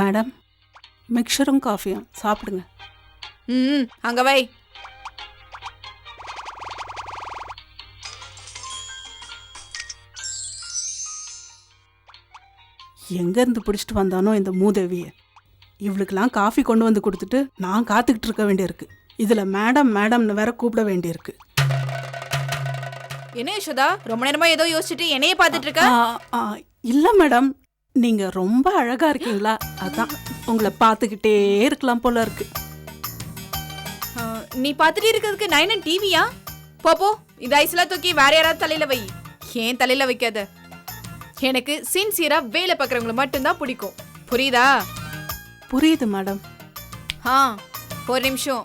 Madam, மிக்சரும் காஃபியும் சாப்பிடுங்க. ம், அங்க வை. எங்கேருந்து பிடிச்சிட்டு வந்தானோ இந்த மூதேவியை. இவளுக்கெல்லாம் காஃபி கொண்டு வந்து கொடுத்துட்டு நான் காத்துக்கிட்டு இருக்க வேண்டியிருக்கு. இதில் மேடம் மேடம்னு வேற கூப்பிட வேண்டியிருக்கு. என்ன யசோதா, ரொம்ப நேரமா ஏதோ யோசிச்சுட்டு என்னையே பார்த்துட்டு இருக்க? இல்லை மேடம், நீங்கள் ரொம்ப அழகாக இருக்கீங்களா, அதான் உங்களை பார்த்துக்கிட்டே இருக்கலாம் போல இருக்கு. நீ பார்த்துட்டு இருக்கிறதுக்கு நான் என்ன டிவியா? போ, இந்த ஐஸ்லாம் தூக்கி வேற யாராவது தலையில வை, ஏன் தலையில வைக்காத. எனக்கு சின்சியரா வேலை பார்க்குறவங்களை மட்டும்தான் பிடிக்கும், புரியுதா? புரியுது மேடம். ஒரு நிமிஷம்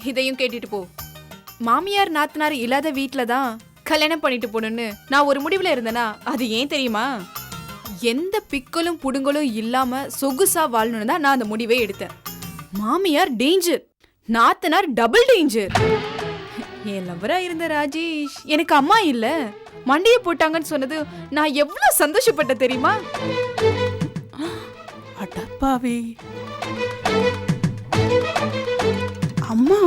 இதையும் கேட்டுட்டு போ. மாமியார் நாத்தனார் இல்லாத வீட்டில தான் கல்யாணம் பண்ணிட்டு போகணும்னு நான் ஒரு முடிவுல இருந்தேனா, அது ஏன் தெரியுமா? எந்த பிக்கலும் புடுங்கலும் இல்லாம சொகுசா வாழணும்னு தான் நான் அந்த முடிவே எடுத்தேன். மாமியார் டேஞ்சர், நாத்தனார் டபுள் டேஞ்சர். என் லவ்வரா இருந்த ராஜேஷ் எனக்கு அம்மா இல்ல, மண்டியை போட்டாங்கன்னு சொன்னது நான் எவ்வளவு சந்தோஷப்பட்ட தெரியுமா? அடப்பாவி, அம்மா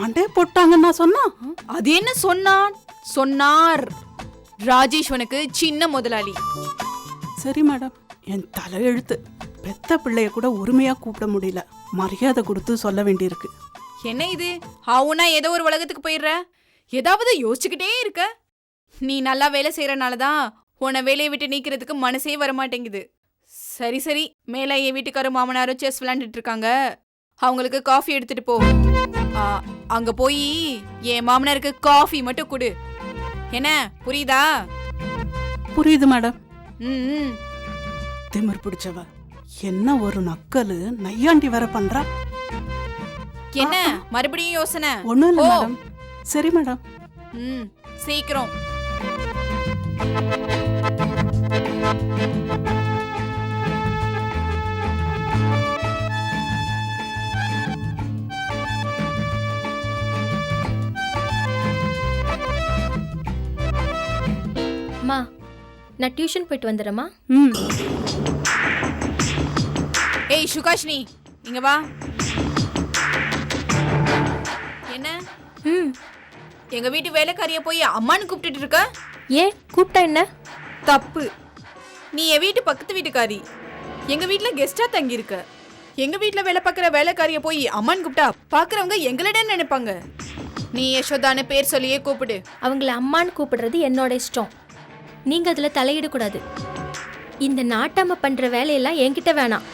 மண்டையை போட்டாங்கன்னா சொன்னா? அது என்ன சொன்னார் ராஜேஷ் உனக்கு சின்ன முதலாளி. சரி மேடம், என் தலையெழுத்து. பெத்த பிள்ளைய கூட உரிமையா கூப்பிட முடியல, மரியாதை கொடுத்து சொல்ல வேண்டியிருக்கு. என்ன இது, அவனா ஏதோ ஒரு உலகத்துக்கு போயிடுற, ஏதாவது யோசிச்சுக்கிட்டே இருக்க. நீ நல்லா வேலை செய்யறனாலதான் உன்னை வேலையை விட்டு நீக்கிறதுக்கு மனசே வரமாட்டேங்குது. சரி, மேல என் வீட்டுக்காரரும் மாமனாரும் செஸ் விளையாண்டுட்டு இருக்காங்க, அவங்களுக்கு காஃபி எடுத்துட்டு போ. அங்க போய் என் மாமனாருக்கு காஃபி மட்டும் கொடு. என்ன புரியுதா? புரியுது மேடம். ம், திமிர் பிடிச்சவ, என்ன ஒரு நக்கலு, நையாண்டி வர பண்றா. என்ன மறுபடியும் யோசனை? ஒண்ணும் இல்ல மேடம். சரி மேடம். சீக்கிரம். அம்மா, நான் டியூஷன் போயிட்டு வந்துடுறேம்மா. ஏய் சுகாஷினி, இங்க வா. என்ன எங்க வீட்டு வேலைக்காரிய போய் அம்மான்னு கூப்பிட்டுட்டு இருக்க? ஏன் கூப்பிட்டா என்ன தப்பு? நீ என் வீட்டு பக்கத்து வீட்டுக்காரி, எங்க வீட்டுல கெஸ்டா தங்கி இருக்க. எங்க வீட்டுல வேலை பார்க்குற வேலைக்காரிய போய் அம்மான்னு கூப்பிட்டா பாக்குறவங்க எங்களிடம் நினைப்பாங்க. நீ யசோதான்னு பேர் சொல்லியே கூப்பிடு. அவங்கள அம்மான்னு கூப்பிடுறது என்னோட இஷ்டம், நீங்க அதுல தலையிடக்கூடாது. இந்த நாட்டாம பண்ற வேலையெல்லாம் என்கிட்ட வேணாம்.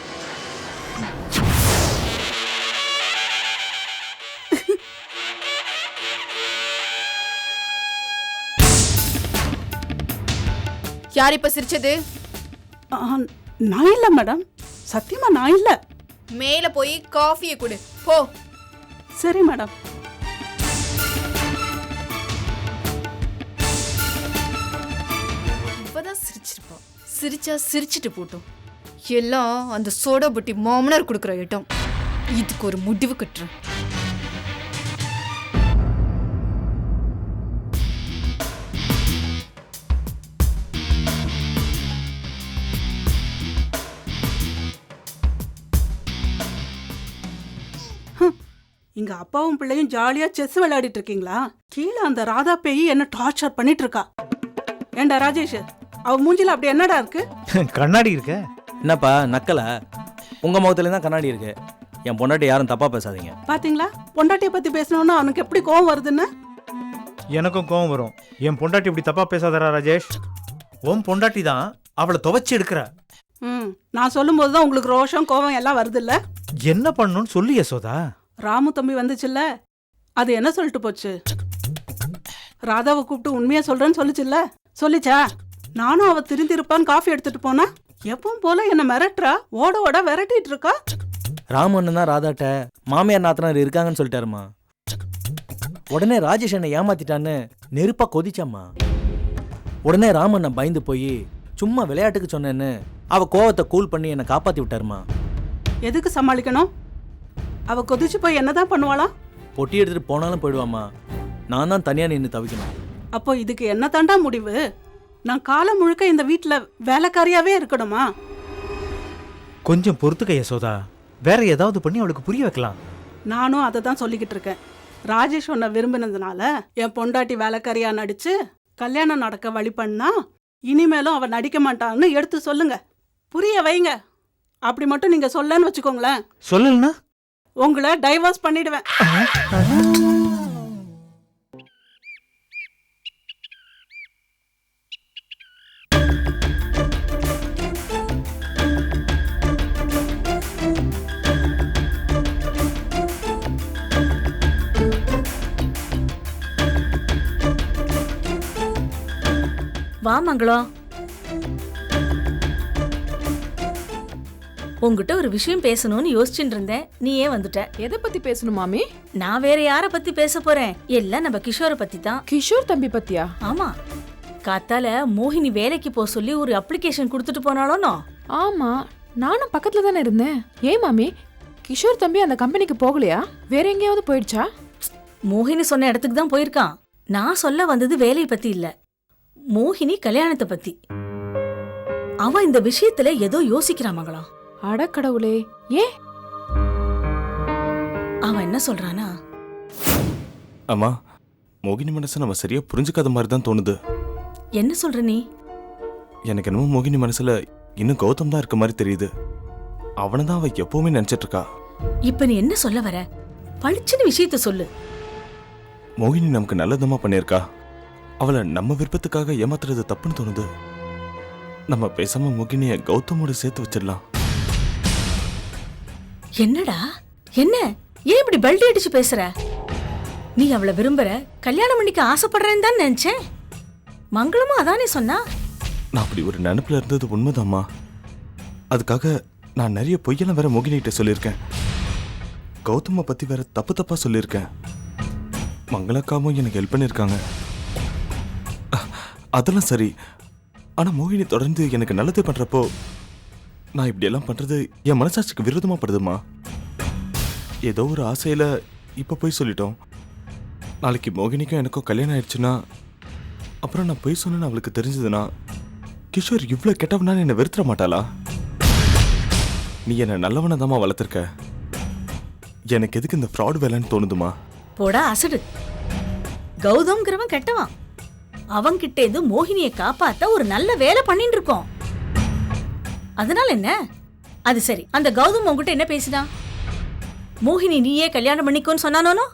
யார் இப்ப சிரிச்சது? நான் இல்ல மேடம், சத்தியமா நான் இல்ல. மேல போய் காஃபியை கொடு போ. சரி மேடம். இப்பதான் சிரிச்சிருப்பா, சிரிச்சா சிரிச்சிட்டு போட்டோம். எல்லாம் அந்த சோடா புட்டி மாமனார் கொடுக்குற இடம். இதுக்கு ஒரு முடிவு கட்டுறேன். இங்க அப்பாவும் பிள்ளையும் ஜாலியா செஸ் விளையாடிட்டு இருக்கீங்களா? கீழே அந்த ராதா பேய் என்ன டார்ச்சர் பண்ணிட்டு இருக்கா. ஏண்டா ராஜேஷ், அவ மூஞ்சில அப்படி என்னடா இருக்கு? கண்ணாடி இருக்கு. என்னப்பா நக்கல? உங்க முகத்துல தான் கண்ணாடி இருக்கு. என் பொண்டாட்டி யாரும் தப்பா பேசாதீங்க. பாத்தீங்களா, பொண்டாட்டிய பத்தி பேசணும்னா அவனுக்கு எப்படி கோவம் வருதுன்னு? எனக்கும் கோவம் வரும். என் பொண்டாட்டி இப்படி தப்பா பேசாதரா ராஜேஷ். உன் பொண்டாட்டி தான் அவளை துவைச்சு எடுக்கிற. நான் சொல்லும் போதுதான் உங்களுக்கு ரோஷம் கோவம் எல்லாம் வருது இல்ல? என்ன பண்ணணும்னு சொல்லி யசோதா. ராமு தம்பி வந்துச்சுல்ல, அது என்ன சொல்லிட்டு போச்சு? ராதாவை கூப்பிட்டு உண்மையா சொல்றேன்னு சொல்லிச்சுல்ல? சொல்லிச்சா? நானும் அவ திருந்திருப்பான்னு காஃபி எடுத்துட்டு போனா எப்பவும் போல என்ன மிரட்டுறா, ஓட ஓட விரட்டிட்டு இருக்கா. ராமண்ணன் தான் ராதாட்ட மாமியார் நாத்தனார் இருக்காங்கன்னு சொல்லிட்டாருமா. உடனே ராஜேஷ் என்னை ஏமாத்திட்டான்னு நெருப்பா கொதிச்சாம்மா. உடனே ராமண்ணன் பயந்து போய் சும்மா விளையாட்டுக்கு சொன்னேன்னு அவ கோவத்தை கூல் பண்ணி என்னை காப்பாத்தி விட்டாருமா. எதுக்கு சமாளிக்கணும்? அவ கொதிச்சு போய் என்னதான் பண்ணுவாளா? பொட்டி எடுத்துட்டு போனாலும் போயிடுவாமா. நான் தான் தனியா நின்று தவிக்கணும். அப்போ இதுக்கு என்ன தாண்டா முடிவு? நான் காலம் முழுக்க இந்த வீட்டுல வேலைக்காரியாவே இருக்கணுமா? கொஞ்சம் பொறுத்துக்க யசோதா. வேற ஏதாவது பண்ணி அவளுக்கு புரிய வைக்கலாம். நானும் அதை தான் சொல்லிக்கிட்டு இருக்கேன். ராஜேஷ் உன்னை விரும்பினதுனால என் பொண்டாட்டி வேலைக்காரியா நடிச்சு கல்யாணம் நடக்க வழி பண்ணா இனிமேலும் அவ நடிக்க மாட்டான்னு எடுத்து சொல்லுங்க, புரிய வைங்க. அப்படி மட்டும் நீங்க சொல்லன்னு வச்சுக்கோங்களேன், சொல்லலனா உங்களை டைவர்ஸ் பண்ணிடுவேன். வா மங்களம், உங்ககிட்ட ஒரு விஷயம் பேசணும்னு யோசிச்சுட்டு இருந்தேன். நீ ஏன் வந்துட்ட? எதை பத்தி பேசணும் மாமி? நான் வேற யார பத்தி பேச போறேன்? எல்லாம் நம்ம கிஷோரை பத்தி தான். கிஷோர் தம்பி பத்தியா? ஆமா, காத்தால மோகினி வேலைக்கு போக சொல்லி ஒரு அப்ளிகேஷன் கொடுத்துட்டு போனாலும். ஆமா, நானும் பக்கத்துல தானே இருந்தேன். ஏன் மாமி, கிஷோர் தம்பி அந்த கம்பெனிக்கு போகலையா? வேற எங்கேயாவது போயிடுச்சா? மோகினி சொன்ன இடத்துக்கு தான் போயிருக்கான். நான் சொல்ல வந்தது வேலையை பத்தி இல்ல, மோகினி கல்யாணத்தை பத்தி. அவன் இந்த விஷயத்துல ஏதோ யோசிக்கிறான் மங்களம். அடக்கடவுளே, ஏன்? அவன் என்ன சொல்றானா, அம்மா, மோகினி மனசை நம்ம சரியா புரிஞ்சுக்காத மாதிரி தான் தோணுது. என்ன சொல்ற நீ? எனக்கு என்னமோ மோகினி மனசுல இன்னும் கௌதம் தான் இருக்க மாதிரி தெரியுது. அவனை தான் அவ எப்பவுமே நினைச்சிட்டு இருக்கா. இப்ப நீ என்ன சொல்ல வர? பளிச்சுன்னு விஷயத்த சொல்லு. மோகினி நமக்கு நல்லதமா பண்ணியிருக்கா. அவளை நம்ம விருப்பத்துக்காக ஏமாத்துறது தப்புன்னு தோணுது. நம்ம பேசாம மோகினிய கௌதமோட சேர்த்து வச்சிடலாம். என்னடா என்ன, ஏன் இப்படி பல்டி அடிச்சு பேசுற? நீ அவளை விரும்புற, கல்யாணம் பண்ணிக்க ஆசைப்படுறேன்னு தான் நினைச்சேன். மங்களமும் அதானே சொன்னா. நான் அப்படி ஒரு நினைப்புல இருந்தது உண்மைதாம்மா. அதுக்காக நான் நிறைய பொய்யெல்லாம் வேற மோகினிகிட்ட சொல்லியிருக்கேன். கௌதம பத்தி வேற தப்பு தப்பா சொல்லியிருக்கேன். மங்களக்காவும் எனக்கு ஹெல்ப் பண்ணியிருக்காங்க. அதெல்லாம் சரி. ஆனா மோகினி தொடர்ந்து எனக்கு நல்லது பண்றப்போ நான் இப்படி எல்லாம் பண்றது என் மனசாட்சிக்கு விரோதமா படுதுமா. ஏதோ ஒரு ஆசையில இப்ப போய் சொல்லிட்டோம். நாளைக்கு மோகினிக்கும் எனக்கும் கல்யாணம் ஆயிடுச்சுன்னா, அப்புறம் நான் போய் சொன்னேன்னு அவளுக்கு தெரிஞ்சதுன்னா, கிஷோர் இவ்வளவு கெட்டவனான்னு என்னை வெறுத்துற மாட்டாளா? நீ என்ன நல்லவனை தாமா வளர்த்துருக்க. எனக்கு எதுக்கு இந்த ஃப்ராட் வேலைன்னு தோணுதுமா? போடா அசடு. கௌதம்ங்கிறவன் கெட்டவன். அவன்கிட்ட இருந்து மோகினியை காப்பாத்த ஒரு நல்ல வேலை பண்ணிட்டு இருக்கோம். அதனால என்ன? அது சரி, அந்த கௌதம் உங்ககிட்ட என்ன பேசினா? மோகினி நீயே கல்யாணம் பண்ணிக்கோன்னு சொன்னானோ?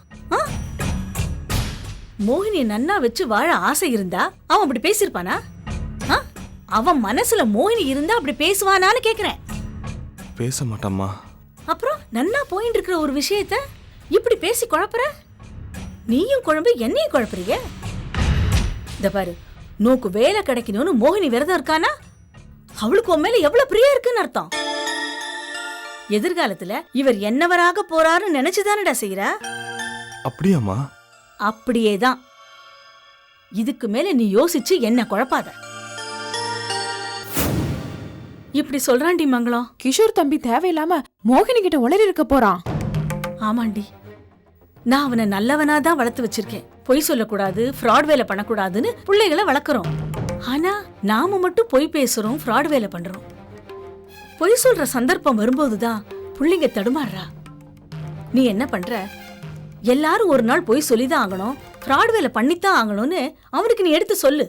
மோகினியை நன்னா வச்சு வாழ ஆசை இருந்தா அவன் அப்படி பேசியிருப்பானா? அவன் மனசுல மோகினி இருந்தா அப்படி பேசுவானான்னு கேக்குறேன். பேச மாட்டாம்மா. அப்புறம் நன்னா போயிட்டு இருக்கிற ஒரு விஷயத்த இப்படி பேசி குழப்புற? நீயும் குழம்பு என்னையும் குழப்புறீங்க. இந்த பாரு, நோக்கு வேலை கிடைக்கணும்னு மோகினி விரதம் இருக்கானா, அவளுக்கு உன் மேல எவ்வளவு பிரியா இருக்குன்னு அர்த்தம். எதிர்காலத்துல இவர் என்னவராக போறாருன்னு நினைச்சுதானடா செய்யற. அப்படியாம்மா? அப்படியேதான். இதுக்கு மேல நீ யோசிச்சு என்ன குழப்பாத. இப்படி சொல்றான்டி மங்களம். கிஷோர் தம்பி தேவையில்லாம மோகினி கிட்ட உளறி இருக்க போறான். ஆமாண்டி, நான் அவனை நல்லவனாதான் வளர்த்து வச்சிருக்கேன். பொய் சொல்லக்கூடாது, ஃப்ராட் வேலை பண்ணக்கூடாதுன்னு பிள்ளைகளை வளர்க்குறோம். ஆனா நாம மட்டும் பொய் பேசுறோம், ஃப்ராட் வேலை பண்றோம். பொய் சொல்ற சந்தர்ப்பம் வரும்போதுதான் பிள்ளைங்க தடுமாறுறா. நீ என்ன பண்ற? எல்லாரும் ஒரு நாள் பொய் சொல்லிதான் ஆகணும், ஃப்ராட் வேலை பண்ணித்தான் ஆகணும்னு அவனுக்கு நீ எடுத்து சொல்லு.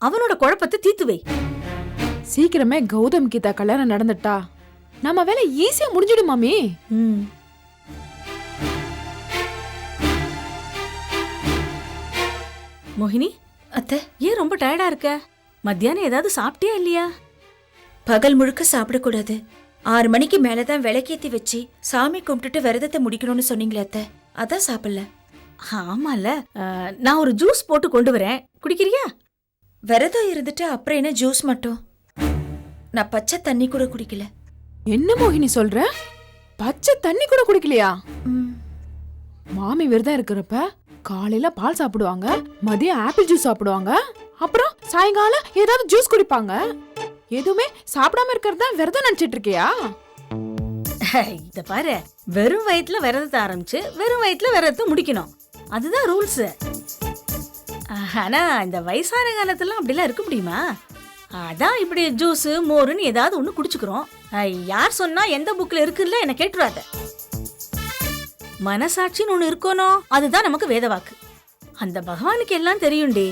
அவனோட குழப்பத்தை தீர்த்து வை. சீக்கிரமே கௌதம் கீதா கல்யாணம் நடந்துட்டா நம்ம வேலை ஈஸியா முடிஞ்சிடும் மாமி. மோகினி அத்தை, ஏன் ரொம்ப டயர்டா இருக்க? மத்தியானம் ஏதாவது சாப்பிட்டியா இல்லையா? பகல் முழுக்க சாப்பிடக்கூடாது. 6 மணிக்கு மேலதான் விளக்கேத்தி வச்சு சாமி கும்பிட்டுட்டு விரதத்தை முடிக்கணும்னு சொன்னீங்களே அத்தை, அதான் சாப்பிடல. ஆமால, நான் ஒரு ஜூஸ் போட்டு கொண்டு வரேன், குடிக்கிறியா? விரதம் இருந்துட்டு அப்புறம் என்ன ஜூஸ் மட்டும்? நான் பச்சை தண்ணி கூட குடிக்கல. என்ன மோகினி சொல்ற? பச்சை தண்ணி கூட குடிக்கலையா? மாமி விரதம் இருக்கிறப்ப காலையில பால் சாப்பிடுவாங்க, மதியம் ஆப்பிள் ஜூஸ் சாப்பிடுவாங்க, அப்புறம் சாயங்காலம் ஏதாவது ஜூஸ் குடிப்பாங்க. எதுவுமே சாப்பிடாம இருக்கிறதா விரதம் நினைச்சிட்டு இருக்கியா? இத பாரு, வெறும் வயிற்றுல விரதத்தை ஆரம்பிச்சு வெறும் வயிற்றுல விரதத்தை முடிக்கணும், அதுதான் ரூல்ஸ். ஆனா இந்த வயசான காலத்துல அப்படிலாம் இருக்க முடியுமா? அதான் இப்படி ஜூஸ் மோருன்னு ஏதாவது ஒண்ணு குடிச்சுக்கிறோம். யார் சொன்னா எந்த புக்ல இருக்குல்ல என்ன கேட்டுறாத. மனசாட்சின்னு ஒண்ணு இருக்கணும், அதுதான் நமக்கு வேத வாக்கு. அந்த பகவானுக்கு எல்லாம் தெரியும்டி.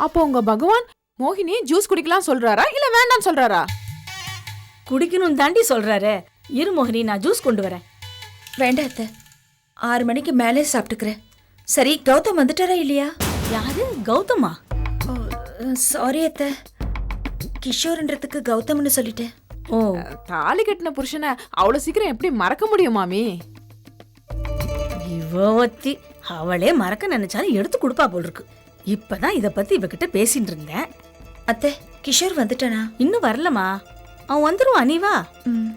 அப்போ உங்க பகவான் மோகினி ஜூஸ் குடிக்கலாம் சொல்றாரா இல்ல வேண்டாம் சொல்றாரா? குடிக்கணும் தாண்டி சொல்றாரு. இரு மோகினி, நான் ஜூஸ் கொண்டு வரேன். வேண்டாம் அத்தை, 6 மணிக்கு மேலே சாப்பிட்டுக்கிறேன். சரி, கௌதம் வந்துட்டாரா இல்லையா? யாரு? கௌதமா? சாரி அத்தை, கிஷோர்ன்றதுக்கு கௌதம்னு சொல்லிட்டேன். ஓ, தாலி கட்டின புருஷனை அவ்வளவு சீக்கிரம் எப்படி மறக்க முடியும் மாமி? இவத்தி அவளே மறக்க நினைச்சாலும் எடுத்து கொடுப்பா போல் இருக்கு. இப்பதான் இத பத்தி இவகிட்ட பேசிட்டு இருந்தேன். அத்தை, கிஷோர் வந்துட்டானா? இன்னும் வரலமா, அவன் வந்துருவான், நீ வா. ம்.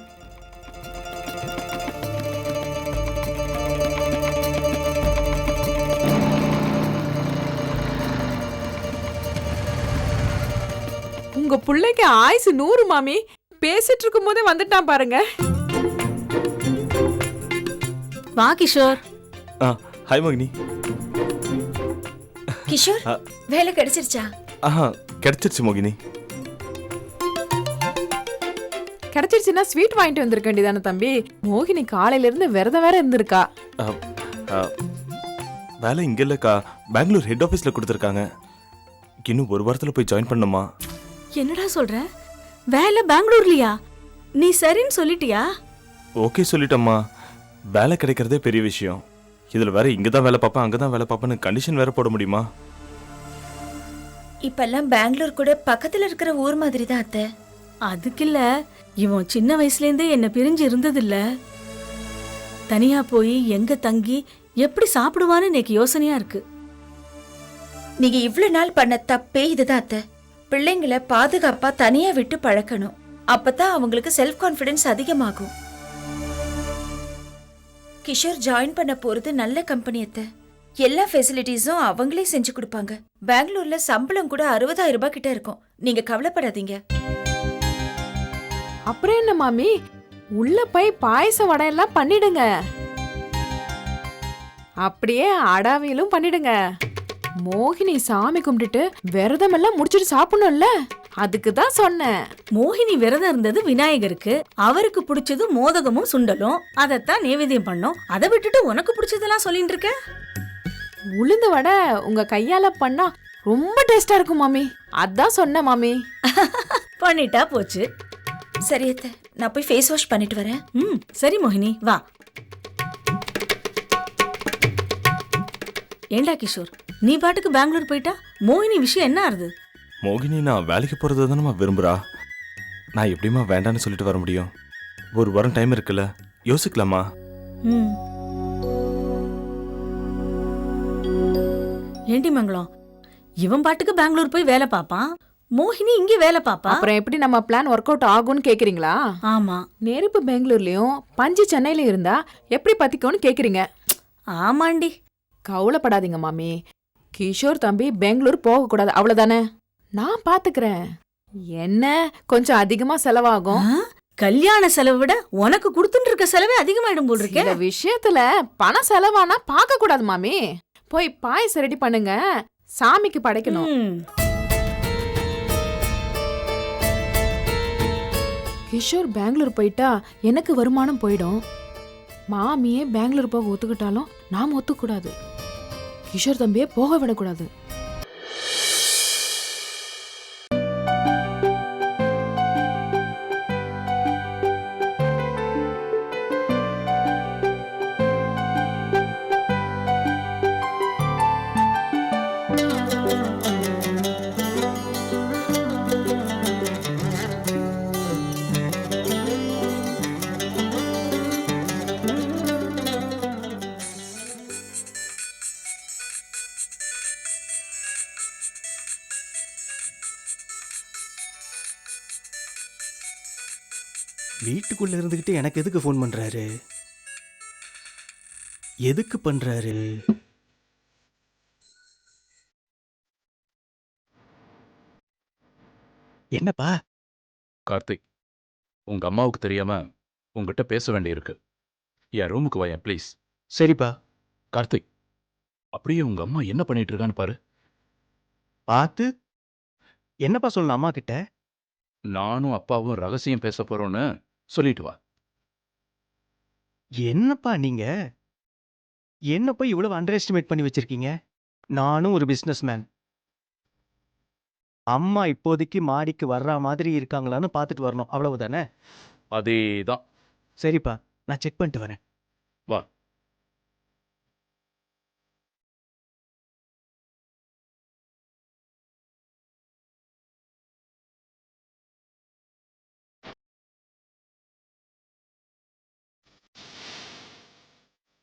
உங்க பிள்ளைக்கு ஆயுசு 100 மாமி. பேசிட்டு இருக்கும் போதே வந்துட்டான் பாருங்க. வா கிஷோர். ஹாய் மோகினி. கிஷோர், வேலை கிடைச்சிருச்சா? கிடைச்சிருச்சு மோகினி. கிடைச்சிருச்சுன்னா ஸ்வீட் வாங்கிட்டு வந்திருக்க வேண்டியதானே தம்பி? மோகினி காலையில இருந்து விரதம் வேற இருந்திருக்கா. வேலை இங்க இல்லக்கா, பெங்களூர் ஹெட் ஆஃபீஸ்ல கொடுத்துருக்காங்க. இன்னும் 1 வாரத்துல போய் ஜாயின் பண்ணுமா? என்னடா சொல்ற? வேலை பெங்களூர்லயா? நீ சரின்னு சொல்லிட்டியா? ஓகே சொல்லிட்டம்மா. வேலை கிடைக்கிறதே பெரிய விஷயம். இதுல வேற இங்கதான் வேலை பார்ப்பேன் அங்கதான் வேலை பார்ப்பேன்னு கண்டிஷன் வேற போட முடியுமா? இப்பெல்லாம் பெங்களூர் கூட பக்கத்துல இருக்கிற ஊர் மாதிரி தான் அத்தை. அதுக்கு இல்ல, இவன் சின்ன வயசுல இருந்தே என்ன பிரிஞ்சு இருந்ததில்ல. தனியா போய் எங்க தங்கி எப்படி சாப்பிடுவான்னு எனக்கு யோசனையா இருக்கு. நீங்க இவ்வளவு நாள் பண்ண தப்பே இதுதான் அத்தை. பிள்ளைங்களை பாதுகாப்பா தனியா விட்டு பழக்கணும். அப்பதான் அவங்களுக்கு செல்ஃப் கான்பிடன்ஸ் அதிகமாகும். கிஷோர் ஜாயின் பண்ண போறது நல்ல கம்பெனி அத்தை. எல்லா ஃபெசிலிட்டிஸும் அவங்களே செஞ்சு கொடுப்பாங்க. பெங்களூர்ல சம்பளம் கூட 60,000 ரூபாய் கிட்ட இருக்கும். நீங்க கவலைப்படாதீங்க. அப்புறம் என்ன மாமி, உள்ள போய் பாயச வடை எல்லாம் பண்ணிடுங்க. அப்படியே அடாவியலும் பண்ணிடுங்க. மோகினி சாமி கும்பிட்டுட்டு விரதம் எல்லாம் முடிச்சிட்டு சாப்பிடணும்ல, அதுக்கு தான் சொன்னேன். மோகினி விரதம் இருந்தது விநாயகருக்கு. அவருக்கு பிடிச்சது மோதகமும் சுண்டலும். அதத்தான் நைவேத்தியம் பண்ணோம். அதை விட்டுட்டு உனக்கு பிடிச்சதெல்லாம் சொல்லிட்டு இருக்க. உளுந்து வடை உங்க கையால பண்ணா ரொம்ப டேஸ்டா இருக்கும் மாமி. அதான் சொன்னேன் மாமி. பண்ணிட்டா போச்சு. சரி அத்தை, நான் போய் ஃபேஸ் வாஷ் பண்ணிட்டு வரேன். சரி மோகினி, வா. ஏண்டா கிஷோர், நீ பாட்டுக்கு பெங்களூர் போயிட்டா மோகினி விஷயம் என்ன ஆறுது? மோகினி நான் வேலைக்கு போறது தானே விரும்புறா. நான் எப்படிமா வேண்டான்னு சொல்லிட்டு வர முடியும்? 1 வாரம் டைம் இருக்குல்ல, யோசிக்கலாமா? ஏண்டி மங்களம், இவன் பாட்டுக்கு பெங்களூர் போய் வேலை பாப்பான், மோகினி இங்கே வேலை பாப்பா. அப்புறம் எப்படி நம்ம பிளான் ஒர்க் அவுட் ஆகும்னு கேக்குறீங்களா? ஆமா, நெருப்பு பெங்களூர்லயும் பஞ்சு சென்னையிலயும் இருந்தா எப்படி பத்திக்கும்னு கேக்குறீங்க? ஆமாண்டி. கவலைப்படாதீங்க மாமி, கிஷோர் தம்பி பெங்களூர் போக கூடாது, அவ்வளவுதானே. நான் பாத்துக்கிறேன். என்ன கொஞ்சம் அதிகமா செலவாகும். கல்யாண செலவு விட உனக்கு கொடுத்துட்டு இருக்க செலவே அதிகமாயிடும் போல் இருக்கு. இந்த விஷயத்துல பணம் செலவானா பார்க்க கூடாது மாமி. போய் பாயசம் ரெடி பண்ணுங்க, சாமிக்கு படைக்கணும். கிஷோர் பெங்களூர் போயிட்டா எனக்கு வருமானம் போயிடும். மாமியே பெங்களூர் போக ஒத்துக்கிட்டாலும் நாம ஒத்துக்கூடாது. கிஷோர் தம்பியே போக விடக்கூடாது. வீட்டுக்குள்ள இருந்துகிட்டு எனக்கு எதுக்கு ஃபோன் பண்றாரு? எதுக்கு பண்றாரு? என்னப்பா? கார்த்திக், உங்க அம்மாவுக்கு தெரியாம உங்ககிட்ட பேச வேண்டியிருக்கு. என் ரூமுக்கு வாயேன் ப்ளீஸ். சரிப்பா. கார்த்திக், அப்படியே உங்க அம்மா என்ன பண்ணிட்டு இருக்கான்னு பாரு. பார்த்து என்னப்பா சொல்லணும் அம்மா கிட்ட? நானும் அப்பாவும் ரகசியம் பேச போறோம்னு சொல்லிட்டு வா. என்னப்பா நீங்க என்ன போய் இவ்வளவு அண்டர் எஸ்டிமேட் பண்ணி வச்சிருக்கீங்க? நானும் ஒரு பிசினஸ் மேன். அம்மா இப்போதைக்கு மாடிக்கு வர்ற மாதிரி இருக்காங்களான்னு பார்த்துட்டு வரணும், அவ்வளவுதானே? அதேதான். சரிப்பா, நான் செக் பண்ணிட்டு வரேன். வா.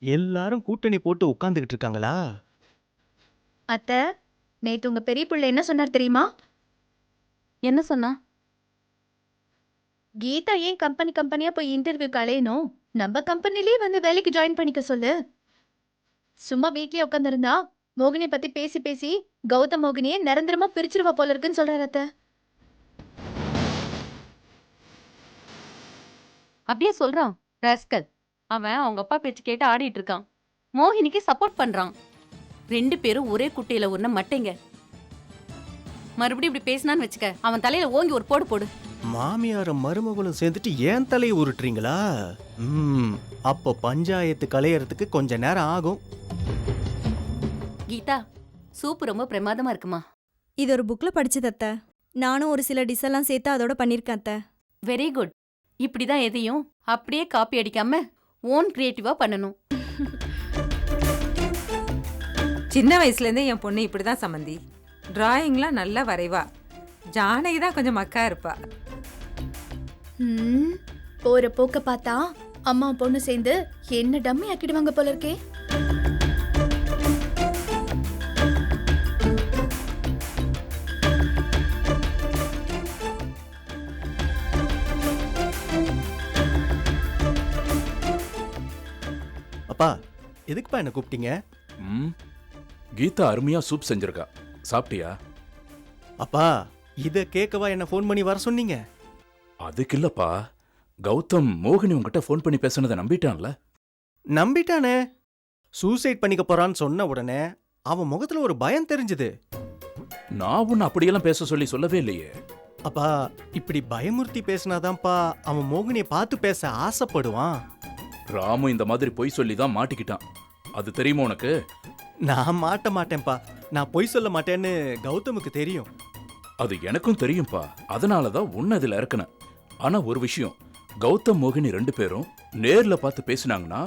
எல்லாரும் கூட்டணி போட்டு உட்கார்ந்துகிட்டு இருக்காங்களா? அத்தை, நேத்து உங்க பெரிய பிள்ளை என்ன சொன்னார் தெரியுமா? என்ன சொன்னா? கீதா ஏன் கம்பெனியா போய் இன்டர்வியூக்கு அலையணும், நம்ம கம்பெனிலேயே வந்து வேலைக்கு ஜாயின் பண்ணிக்க சொல்லு. சும்மா வீட்லயே உட்காந்துருந்தா மோகினியை பத்தி பேசி பேசி கௌதம் மோகினியை நிரந்தரமா பிரிச்சிருவா போல இருக்குன்னு சொல்றாரு அத்தை. அப்படியே சொல்றான் ராஸ்கல். அவன் அவங்க அப்பா பேச்சு கேட்டு ஆடிட்டு இருக்கான். மோகினிக்கு சப்போர்ட் பண்றான். 2 பேரும் ஒரே குட்டையில உன்ன மட்டைங்க. மறுபடியும் இப்படி பேசினான்னு வச்சுக்க, அவன் தலையில ஓங்கி ஒரு போடு போடு. மாமியாரும் மருமகளும் சேர்ந்துட்டு ஏன் தலையை உருட்டுறீங்களா? அப்போ பஞ்சாயத்து கலையறதுக்கு கொஞ்ச நேரம் ஆகும். கீதா, சூப் ரொம்ப பிரமாதமா இருக்குமா. இது ஒரு புக்ல படிச்சது அத்தை. நானும் ஒரு சில டிஷ் எல்லாம் சேர்த்து அதோட பண்ணிருக்கேன் அத்தை. Very good. இப்படிதான் எதையும் அப்படியே காப்பி அடிக்காம ஓன் கிரியேட்டிவா பண்ணணும். சின்ன வயசுலேருந்தே என் பொண்ணு இப்படி தான் சம்மந்தி. டிராயிங்லாம் நல்லா வரைவா. ஜானகி தான் கொஞ்சம் மக்கா இருப்பா. போற போக்க பார்த்தா அம்மா பொண்ணு சேர்ந்து என்ன டம்மி ஆக்கிடுவாங்க போல இருக்கே. அப்பா, எதுக்குப்பா என்ன கூப்பிட்டீங்க? கீதா அருமையா சூப் செஞ்சிருக்கா, சாப்பிட்டியா? அப்பா, இத கேட்கவா என்ன ஃபோன் பண்ணி வர சொன்னீங்க? அதுக்கு இல்லப்பா, கௌதம் மோகினி உங்ககிட்ட ஃபோன் பண்ணி பேசுனதை நம்பிட்டான்ல. நம்பிட்டானே. சூசைட் பண்ணிக்க போறான்னு சொன்ன உடனே அவன் முகத்துல ஒரு பயம் தெரிஞ்சது. நான் உன்னை அப்படியெல்லாம் பேச சொல்லி சொல்லவே இல்லையே. அப்பா, இப்படி பயமுறுத்தி பேசினாதான்ப்பா அவன் மோகினியை பார்த்து பேச ஆசைப்படுவான். ராமு இந்த மாதிரி பொய் சொல்லி தான் மாட்டிக்கிட்டான். அது தெரியுமா உனக்கு? நான் மாட்ட மாட்டேன்ப்பா. நான் பொய் சொல்ல மாட்டேன்னு கௌதமுக்கு தெரியும். அது எனக்கும் தெரியும்பா. அதனாலதான் உன்னை இதுல இறக்குனேன். ஆனா ஒரு விஷயம், கௌதம் மோகினி 2 பேரும் நேர்ல பார்த்து பேசினாங்கன்னா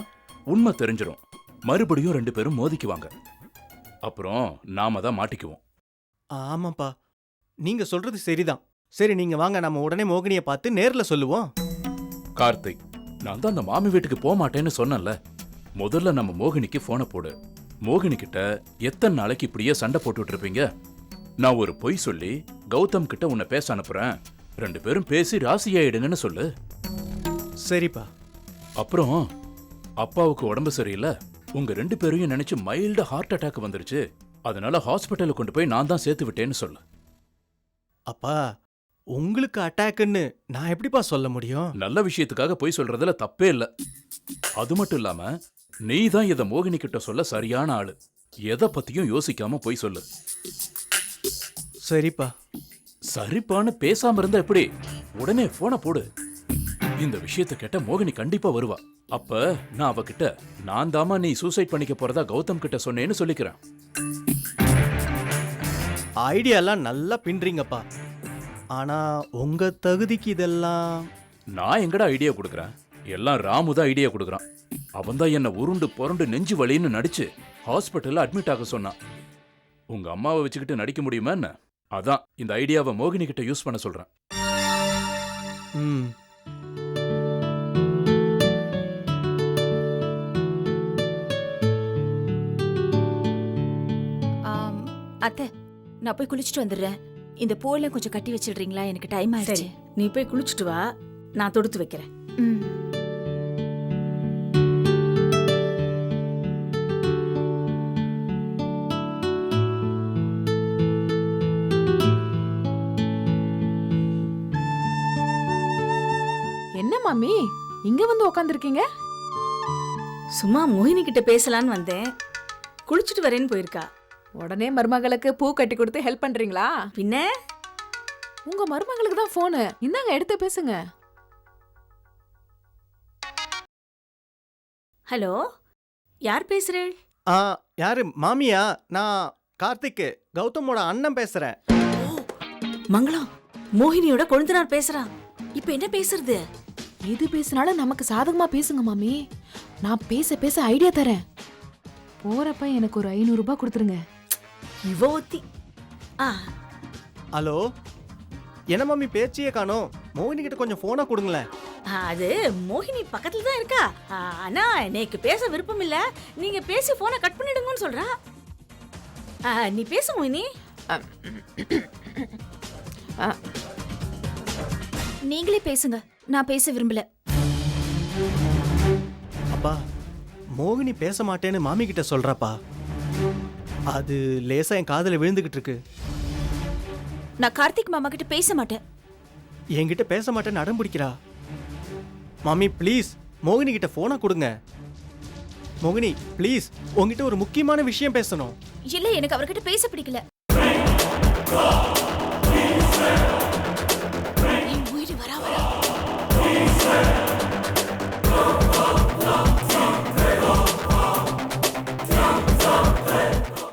உண்மை தெரிஞ்சிடும். மறுபடியும் 2 பேரும் மோதிக்குவாங்க. அப்புறம் நாம தான் மாட்டிக்குவோம். ஆமாப்பா, நீங்க சொல்றது சரிதான். சரி, நீங்க வாங்க, நம்ம உடனே மோகினியை பார்த்து நேர்ல சொல்லுவோம். கார்த்திக், நான் தான் அந்த மாமி வீட்டுக்கு போக மாட்டேன்னு சொன்னேன்ல. முதல்ல நம்ம மோகினிக்கு போனை போடு. மோகினி கிட்ட எத்தனை நாளைக்கு இப்படியே சண்டை போட்டுட்டு இருப்பீங்க? நான் ஒரு பொய் சொல்லி கௌதம் கிட்ட உன்னை பேச அனுப்புறேன். 2 பேரும் பேசி ராசி ஆயிடுங்கன்னு சொல்லு. சரிப்பா. அப்புறம் அப்பாவுக்கு உடம்பு சரியில்லை, உங்க 2 பேரையும் நினைச்சு மைல்டு ஹார்ட் அட்டாக் வந்துருச்சு. அதனால ஹாஸ்பிட்டலுக்கு கொண்டு போய் நான் தான் சேர்த்து விட்டேன்னு சொல்லு. அப்பா, உங்களுக்கு அட்டாக்குன்னு நான் எப்படிப்பா சொல்ல முடியும்? நல்ல விஷயத்துக்காக பொய் சொல்றதுல தப்பே இல்ல. அது மட்டும் இல்லாம நீ தான் இதை மோகினி கிட்ட சொல்ல சரியான ஆளு. எதை பத்தியும் யோசிக்காம பொய் சொல்லு. சரிப்பா. சரிப்பான்னு பேசாம இருந்தா எப்படி? உடனே போனை போடு. இந்த விஷயத்தை கேட்ட மோகினி கண்டிப்பா வருவா. அப்ப நான் அவகிட்ட நான் தாமா நீ சூசைட் பண்ணிக்க போறதா கௌதம் கிட்ட சொன்னேன்னு சொல்லிக்கிறேன். ஐடியாலாம் நல்லா பின்றீங்கப்பா. ஆனா உங்க தகுதிக்கு இதெல்லாம் நான் எங்கடா ஐடியா கொடுக்குறேன்? எல்லாம் ராமு தான் ஐடியா கொடுக்குறான். அவன் தான் என்ன உருண்டு புரண்டு நெஞ்சு வலின்னு நடிச்சு ஹாஸ்பிட்டல்ல அட்மிட் ஆக சொன்னான். உங்க அம்மாவை வச்சுக்கிட்டு நடிக்க முடியுமா என்ன? அதான் இந்த ஐடியாவை மோகினி கிட்ட யூஸ் பண்ண சொல்றேன். அத்தை, நான் போய் குளிச்சுட்டு வந்துடுறேன். இந்த பூவெல்லாம் கொஞ்சம் கட்டி வச்சிடுறீங்களா? எனக்கு டைம் ஆயிடுச்சு. நீ போய் குளிச்சுட்டு வா, நான் தொடுத்து வைக்கிறேன். என்ன மாமி இங்க வந்து உட்காந்துருக்கீங்க? சும்மா மோகினி கிட்ட பேசலான்னு வந்தேன். குளிச்சுட்டு வரேன்னு போயிருக்கா. உடனே மருமகளுக்கு பூ கட்டி கொடுத்து ஹெல்ப் பண்றீங்களா? பின்ன உங்க மருமகளுக்கு தான் போனு. இந்தாங்க எடுத்து பேசுங்க. ஹலோ, யார் பேசுறேன்? யாரு மாமியா? நான் கார்த்திக், கௌதமோட அண்ணன் பேசுறேன். மங்களம், மோகினியோட கொழுந்தனார் பேசுறான். இப்ப என்ன பேசுறது? எது பேசினாலும் நமக்கு சாதகமா பேசுங்க மாமி. நான் பேச பேச ஐடியா தரேன். போறப்ப எனக்கு ஒரு 500 ரூபாய் கொடுத்துருங்க. இவ ஒத்தி. ஹலோ, என்ன மாமி பேச்சியே காணோம்? மோகினி கிட்ட கொஞ்சம் போனை கொடுங்களேன். அது மோகினி பக்கத்துல தான் இருக்கா. ஆனா எனக்கு பேச விருப்பம் இல்ல. நீங்க பேசி போனை கட் பண்ணிடுங்கன்னு சொல்றா. நீ பேசு மோகினி. நீங்களே பேசுங்க, நான் பேச விரும்பல. அப்பா, மோகினி பேச மாட்டேன்னு மாமி கிட்ட சொல்றாப்பா. அது லேசா என் காதுல விழுந்துகிட்டு இருக்கு. நான் கார்த்திக் மாமா கிட்ட பேச மாட்டேன். என்கிட்ட பேச மாட்டேன்னு அடம் பிடிக்கிறா. மாமி ப்ளீஸ் மோகினி கிட்ட போனை கொடுங்க. மோகினி ப்ளீஸ், உங்ககிட்ட ஒரு முக்கியமான விஷயம் பேசணும். இல்ல, எனக்கு அவர்கிட்ட பேச பிடிக்கல.